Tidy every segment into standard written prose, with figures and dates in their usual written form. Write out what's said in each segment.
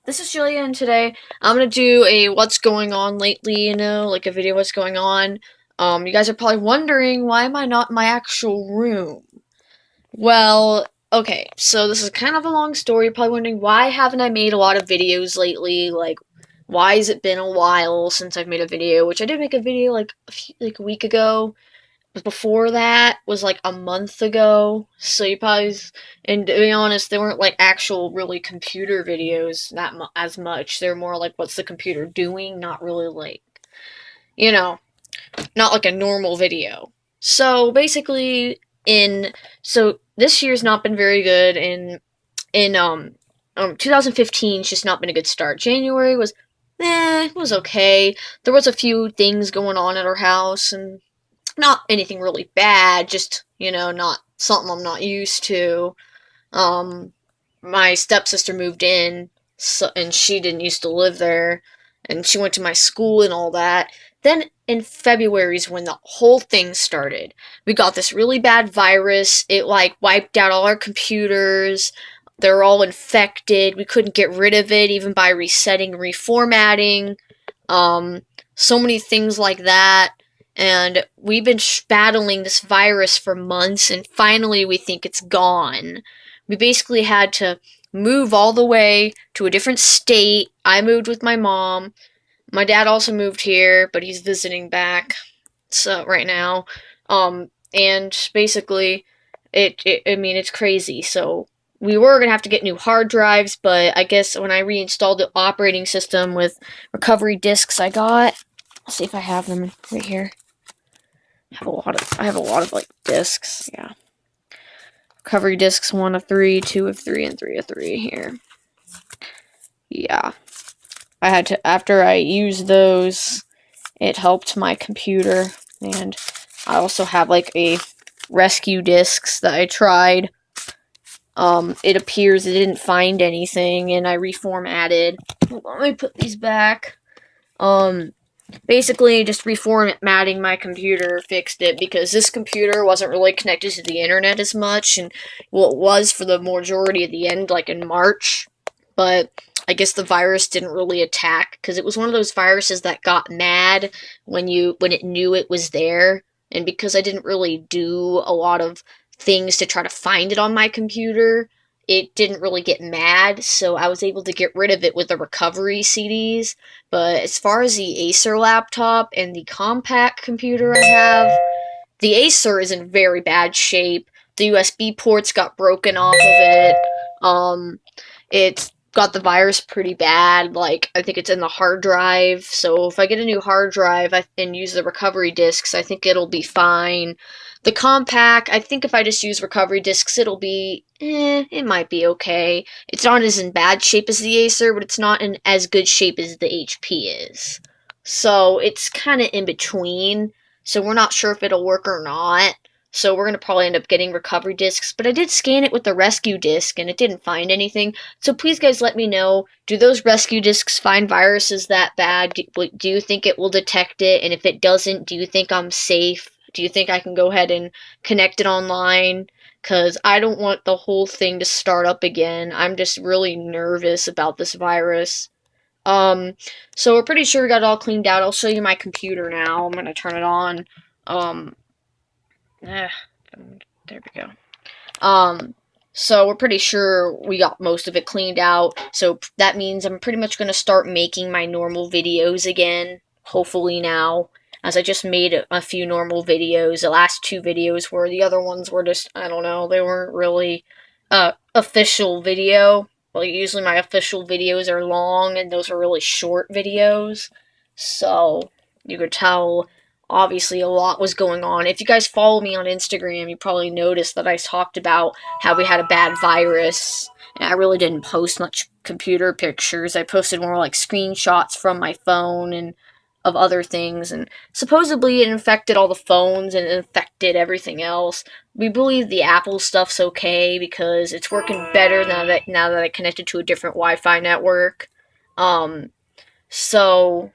This is Julia, and today I'm gonna do a what's going on lately, like a video what's going on. You guys are probably wondering, why am I not in my actual room? Well, okay, so this is kind of a long story. You're probably wondering, why haven't I made a lot of videos lately? Like, why has it been a while since I've made a video? Which I did make a video like a week ago, but before that was like a month ago. So you probably, and to be honest, they weren't like actual really computer videos as much. They're more like, what's the computer doing? Not really like, you know, not like a normal video. So basically, in so this year's not been very good. In 2015's just not been a good start. January was, it was okay. There was a few things going on at our house, and not anything really bad, just, not something I'm not used to. Um, my stepsister moved in, and she didn't used to live there, and she went to my school and all that. Then in February is when the whole thing started. We got this really bad virus. It like wiped out all our computers. They're all infected. We couldn't get rid of it even by resetting, reformatting. Um, so many things like that. And we've been battling this virus for months, and finally we think it's gone. We basically had to move all the way to a different state. I moved with my mom. My dad also moved here, but he's visiting back so right now. And basically, I mean, it's crazy. So we were gonna have to get new hard drives, but I guess when I reinstalled the operating system with recovery disks I got, let's see if I have them right here. I have a lot of like discs. Yeah, recovery discs, 1 of 3, 2 of 3, and 3 of 3 here. Yeah, I had to, after I used those, it helped my computer. And I also have like a rescue discs that I tried. It appears it didn't find anything, and I reformatted. Let me put these back. Basically, just reformatting my computer fixed it, because this computer wasn't really connected to the internet as much, and well, it was for the majority of the end, like in March. But I guess the virus didn't really attack, because it was one of those viruses that got mad when it knew it was there. And because I didn't really do a lot of things to try to find it on my computer, it didn't really get mad, so I was able to get rid of it with the recovery CDs. But as far as the Acer laptop and the compact computer I have, the Acer is in very bad shape. The USB ports got broken off of it. It's got the virus pretty bad. Like, I think it's in the hard drive. So if I get a new hard drive and use the recovery disks, I think it'll be fine. The compact, I think if I just use recovery disks, it'll be, it might be okay. It's not as in bad shape as the Acer, but it's not in as good shape as the HP is. So it's kind of in between. So we're not sure if it'll work or not. So we're going to probably end up getting recovery disks. But I did scan it with the rescue disk, and it didn't find anything. So please, guys, let me know. Do those rescue disks find viruses that bad? Do you think it will detect it? And if it doesn't, do you think I'm safe? Do you think I can go ahead and connect it online? Because I don't want the whole thing to start up again. I'm just really nervous about this virus. So we're pretty sure we got it all cleaned out. I'll show you my computer now. I'm going to turn it on. Um, Eh, there we go. So we're pretty sure we got most of it cleaned out. So that means I'm pretty much going to start making my normal videos again, hopefully now, as I just made a few normal videos. The last 2 videos were, the other ones were just, I don't know, they weren't really official video. Well, usually my official videos are long, and those are really short videos. So you could tell, obviously, a lot was going on. If you guys follow me on Instagram, you probably noticed that I talked about how we had a bad virus, and I really didn't post much computer pictures. I posted more like screenshots from my phone and of other things, and supposedly it infected all the phones and it infected everything else. We believe the Apple stuff's okay because it's working better now that I connected to a different Wi-Fi network. Um, so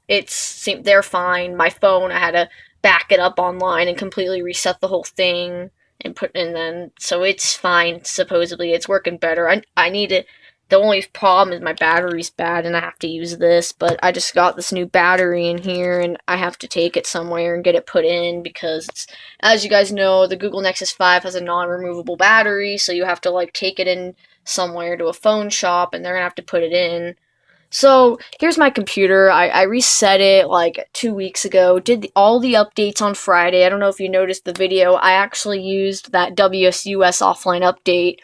they're fine. My phone, I had to back it up online and completely reset the whole thing, and then so it's fine. Supposedly it's working better. I need to The only problem is my battery's bad and I have to use this, but I just got this new battery in here and I have to take it somewhere and get it put in because it's, as you guys know, the Google Nexus 5 has a non-removable battery, so you have to like take it in somewhere to a phone shop and they're gonna have to put it in. So here's my computer. I reset it like 2 weeks ago. Did all the updates on Friday. I don't know if you noticed the video. I actually used that WSUS offline update.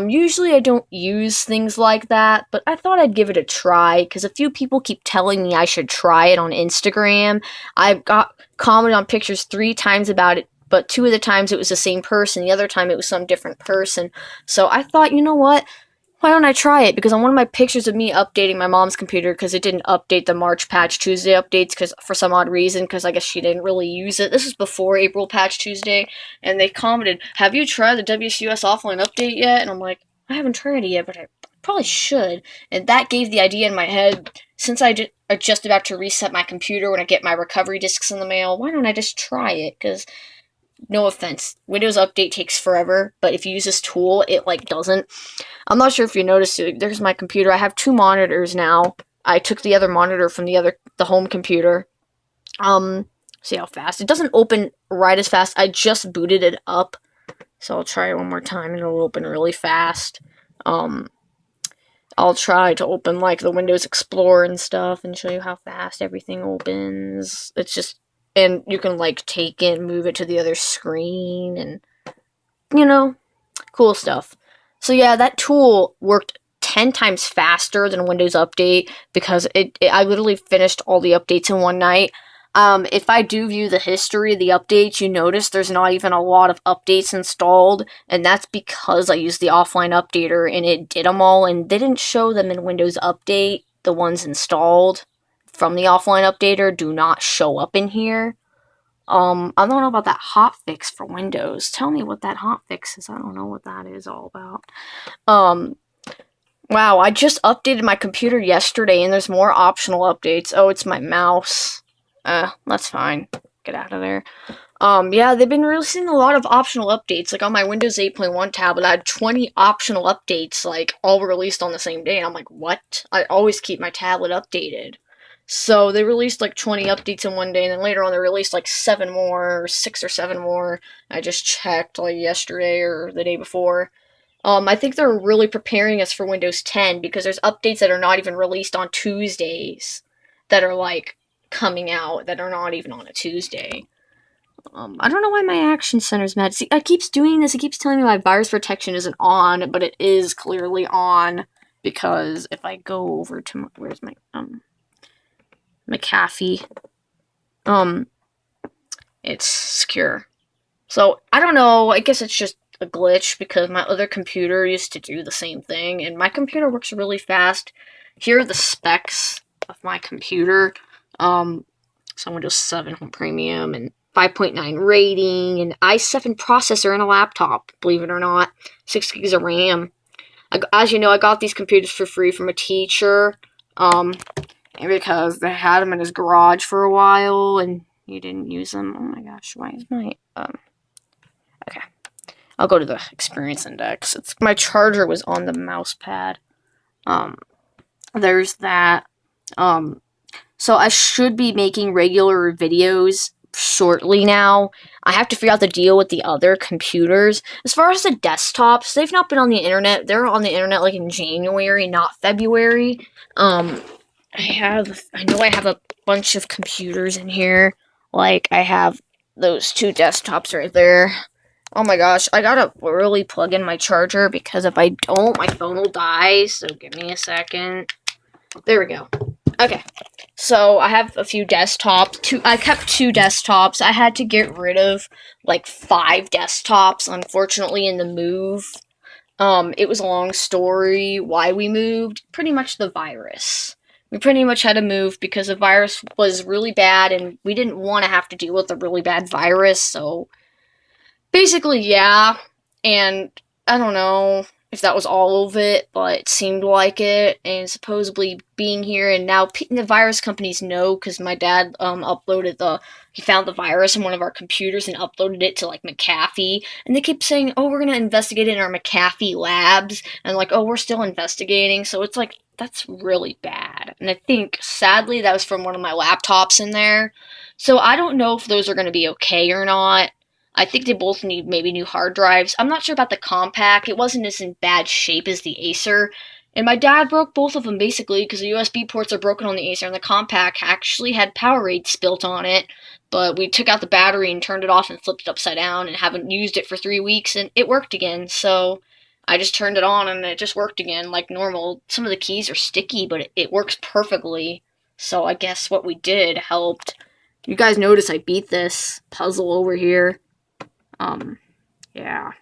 Usually I don't use things like that, but I thought I'd give it a try because a few people keep telling me I should try it on Instagram. I got commented on pictures 3 times about it, but 2 of the times it was the same person. The other time it was some different person. So I thought, you know what? Why don't I try it? Because on one of my pictures of me updating my mom's computer, because it didn't update the March Patch Tuesday updates, because for some odd reason, because I guess she didn't really use it. This was before April Patch Tuesday, and they commented, "Have you tried the WCUS offline update yet?" And I'm like, I haven't tried it yet, but I probably should. And that gave the idea in my head, since are just about to reset my computer when I get my recovery discs in the mail, why don't I just try it? Because no offense, Windows Update takes forever, but if you use this tool, it like doesn't. I'm not sure if you noticed it. There's my computer. I have 2 monitors now. I took the other monitor from the home computer. See how fast it doesn't open right as fast. I just booted it up, so I'll try it one more time and it'll open really fast. I'll try to open like the Windows Explorer and stuff and show you how fast everything opens. It's just, and you can like take it and move it to the other screen and, you know, cool stuff. So yeah, that tool worked 10 times faster than Windows Update because I literally finished all the updates in one night. If I do view the history of the updates, you notice there's not even a lot of updates installed, and that's because I used the offline updater and it did them all, and they didn't show them in Windows Update. The ones installed from the offline updater do not show up in here. I don't know about that hotfix for Windows. Tell me what that hotfix is. I don't know what that is all about. Wow, I just updated my computer yesterday and there's more optional updates. Oh, it's my mouse. That's fine. Get out of there. Yeah, they've been releasing a lot of optional updates. Like on my Windows 8.1 tablet, I had 20 optional updates, like all released on the same day. And I'm like, what? I always keep my tablet updated. So they released like 20 updates in one day, and then later on they released like 7 more, or 6 or 7 more. I just checked like yesterday or the day before. I think they're really preparing us for Windows 10 because there's updates that are not even released on Tuesdays that are like coming out that are not even on a Tuesday. I don't know why my Action Center's mad. See, it keeps doing this. It keeps telling me my virus protection isn't on, but it is clearly on because if I go over to my, where's my McAfee, it's secure. So I don't know. I guess it's just a glitch because my other computer used to do the same thing, and my computer works really fast. Here are the specs of my computer. So Windows 7 Home Premium and 5.9 rating and i7 processor in a laptop, believe it or not. 6 gigs of RAM. As you know, I got these computers for free from a teacher, and because they had them in his garage for a while and he didn't use them. Oh my gosh, why is my, okay. I'll go to the experience index. My charger was on the mouse pad. There's that. So I should be making regular videos shortly now. I have to figure out the deal with the other computers. As far as the desktops, they've not been on the internet. They're on the internet like in January, not February. I know I have a bunch of computers in here. Like I have those 2 desktops right there. Oh my gosh, I gotta really plug in my charger because if I don't, my phone will die. So give me a second. There we go. Okay, so I have a few desktops. I kept 2 desktops. I had to get rid of like 5 desktops, unfortunately, in the move. It was a long story why we moved. Pretty much the virus. We pretty much had to move because the virus was really bad and we didn't want to have to deal with a really bad virus, so basically, yeah. And I don't know. if that was all of it, but it seemed like it. And supposedly being here, and now the virus companies know because my dad he found the virus in one of our computers and uploaded it to like McAfee, and they keep saying, "Oh, we're gonna investigate it in our McAfee labs," and like, "Oh, we're still investigating." So it's like that's really bad. And I think sadly that was from one of my laptops in there. So I don't know if those are going to be okay or not. I think they both need maybe new hard drives. I'm not sure about the Compaq. It wasn't as in bad shape as the Acer. And my dad broke both of them basically because the USB ports are broken on the Acer, and the Compaq actually had Powerade built on it. But we took out the battery and turned it off and flipped it upside down and haven't used it for 3 weeks, and it worked again. So I just turned it on and it just worked again like normal. Some of the keys are sticky, but it works perfectly. So I guess what we did helped. You guys notice I beat this puzzle over here. Yeah.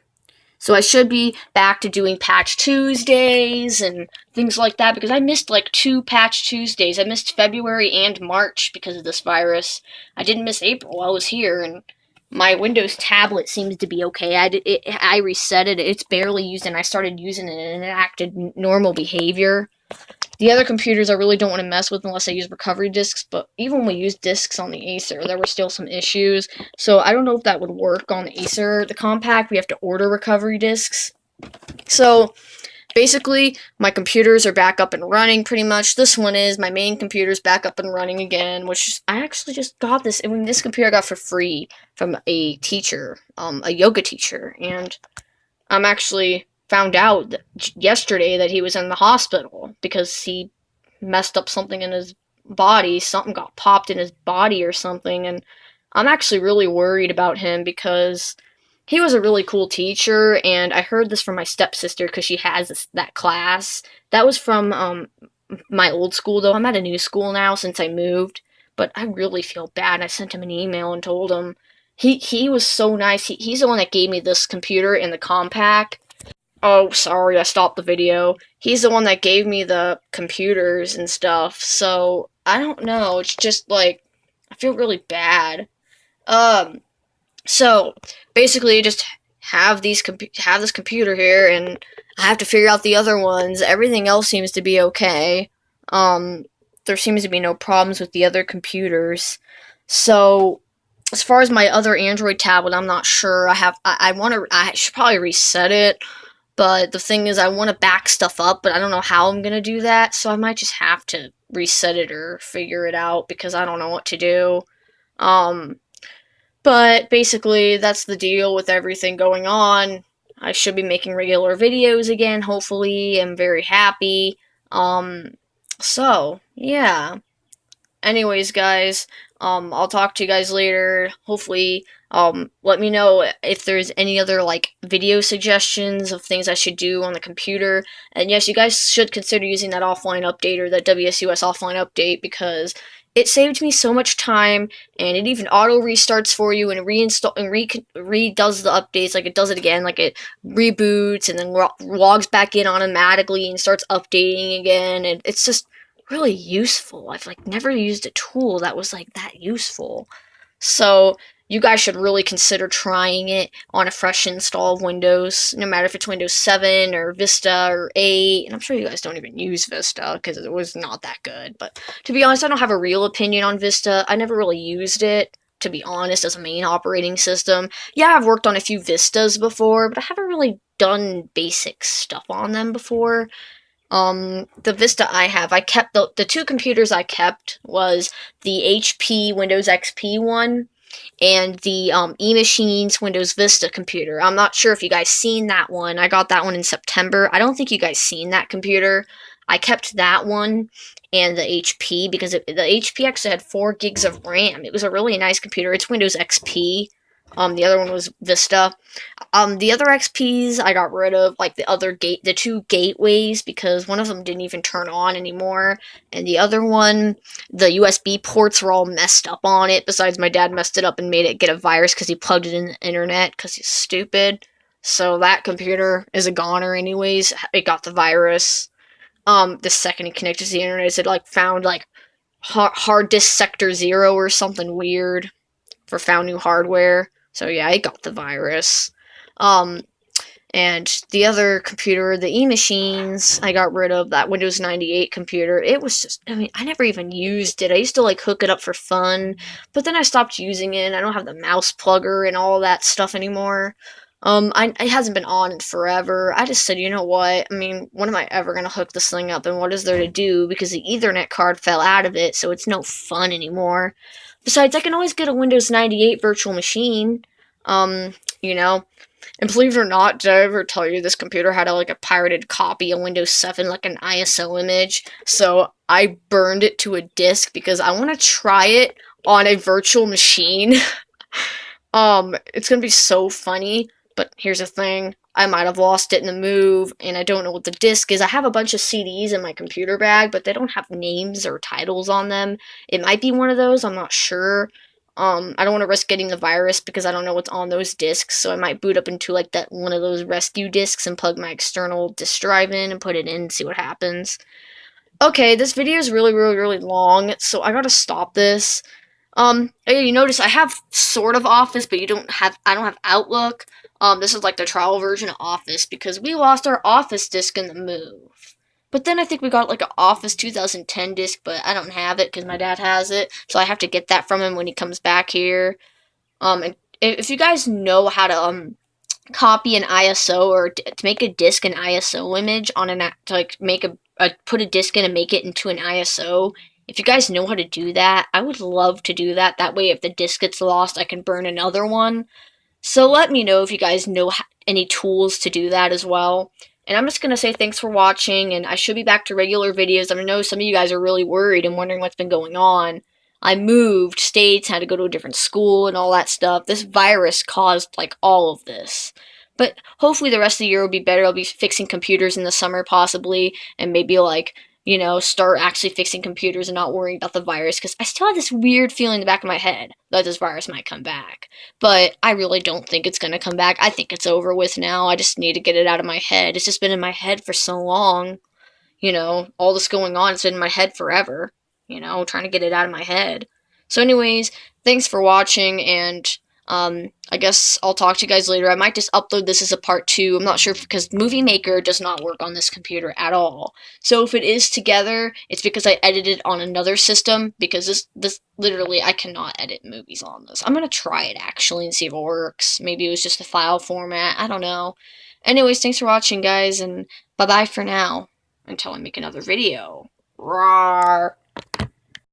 So I should be back to doing Patch Tuesdays and things like that because I missed like 2 Patch Tuesdays. I missed February and March because of this virus. I didn't miss April. I was here, and my Windows tablet seems to be okay. I reset it. It's barely used, and I started using it, and it acted normal behavior. The other computers I really don't want to mess with unless I use recovery disks, but even when we used disks on the Acer, there were still some issues. So I don't know if that would work on the Acer. The Compaq, we have to order recovery disks. So basically, my computers are back up and running pretty much. This one is, my main computer's back up and running again, which I actually just got this. I mean, this computer I got for free from a teacher, a yoga teacher, and I'm actually found out yesterday that he was in the hospital because he messed up something in his body. Something got popped in his body or something, and I'm actually really worried about him because he was a really cool teacher, and I heard this from my stepsister because she has that class. That was from my old school, though. I'm at a new school now since I moved, but I really feel bad. I sent him an email and told him. He was so nice. He's the one that gave me this computer and the Compaq. Oh, sorry, I stopped the video. He's the one that gave me the computers and stuff, so I don't know. It's just like I feel really bad. So basically, just have have this computer here, and I have to figure out the other ones. Everything else seems to be okay. There seems to be no problems with the other computers. So as far as my other Android tablet, I'm not sure. I should probably reset it. But the thing is, I want to back stuff up, but I don't know how I'm going to do that, so I might just have to reset it or figure it out because I don't know what to do. But basically, that's the deal with everything going on. I should be making regular videos again, hopefully. I'm very happy. So, yeah. Anyways, guys, I'll talk to you guys later. Hopefully, let me know if there's any other, like, video suggestions of things I should do on the computer. And yes, you guys should consider using that offline update or that WSUS offline update because it saved me so much time, and it even auto restarts for you and reinstall and redoes the updates. Like, it does it again, like it reboots and then logs back in automatically and starts updating again. And it's just really useful. I've like never used a tool that was like that useful. So you guys should really consider trying it on a fresh install of Windows, no matter if it's Windows 7 or Vista or 8. And I'm sure you guys don't even use Vista because it was not that good. But to be honest, I don't have a real opinion on Vista. I never really used it, to be honest, as a main operating system. Yeah, I've worked on a few Vistas before, but I haven't really done basic stuff on them before. The Vista I kept, the two computers I kept was the HP Windows XP one and the eMachines Windows Vista computer. I'm not sure if you guys seen that one. I got that one in September. I don't think you guys seen that computer. I kept that one and the HP because the HP actually had 4 gigs of RAM. It was a really nice computer. It's Windows XP. The other one was Vista. The other XPs I got rid of, like the 2 gateways, because one of them didn't even turn on anymore, and the other one, the USB ports were all messed up on it. Besides, my dad messed it up and made it get a virus because he plugged it in the internet because he's stupid. So that computer is a goner, anyways. It got the virus. The second he connected to the internet, it like found like hard disk sector 0 or something weird for found new hardware. So yeah, it got the virus. And the other computer, the E-Machines, I got rid of that Windows 98 computer. It was just, I mean, I never even used it. I used to like hook it up for fun, but then I stopped using it. I don't have the mouse plugger and all that stuff anymore. It hasn't been on in forever. I just said, you know what? I mean, when am I ever gonna hook this thing up, and what is there to do? Because the Ethernet card fell out of it, so it's no fun anymore. Besides, I can always get a Windows 98 virtual machine. You know, and believe it or not, did I ever tell you this computer had a pirated copy of Windows 7, like an ISO image? So I burned it to a disk because I want to try it on a virtual machine. It's gonna be so funny, but here's the thing. I might have lost it in the move, and I don't know what the disk is. I have a bunch of CDs in my computer bag, but they don't have names or titles on them. It might be one of those, I'm not sure. I don't want to risk getting the virus because I don't know what's on those discs, so I might boot up into like that one of those rescue discs and plug my external disk drive in and put it in and see what happens. Okay, this video is really, really, really long, so I gotta stop this. You notice I have sort of Office, but I don't have Outlook. This is like the trial version of Office because we lost our Office disk in the move. But then I think we got like an Office 2010 disc, but I don't have it because my dad has it, so I have to get that from him when he comes back here. And if you guys know how to copy an ISO or to make a disk an ISO image on to like make put a disk in and make it into an ISO. If you guys know how to do that, I would love to do that. That way, if the disk gets lost, I can burn another one. So let me know if you guys know any tools to do that as well. And I'm just going to say thanks for watching, and I should be back to regular videos. I know some of you guys are really worried and wondering what's been going on. I moved states, had to go to a different school and all that stuff. This virus caused, like, all of this. But hopefully the rest of the year will be better. I'll be fixing computers in the summer, possibly, and maybe, like, start actually fixing computers and not worrying about the virus, because I still have this weird feeling in the back of my head that this virus might come back. But I really don't think it's going to come back. I think it's over with now. I just need to get it out of my head. It's just been in my head for so long. All this going on, it's been in my head forever. Trying to get it out of my head. So anyways, thanks for watching, and I guess I'll talk to you guys later. I might just upload this as a part 2. I'm not sure because Movie Maker does not work on this computer at all. So if it is together, it's because I edited on another system, because this literally, I cannot edit movies on this. I'm going to try it actually and see if it works. Maybe it was just a file format. I don't know. Anyways, thanks for watching, guys, and bye-bye for now until I make another video. Rawr.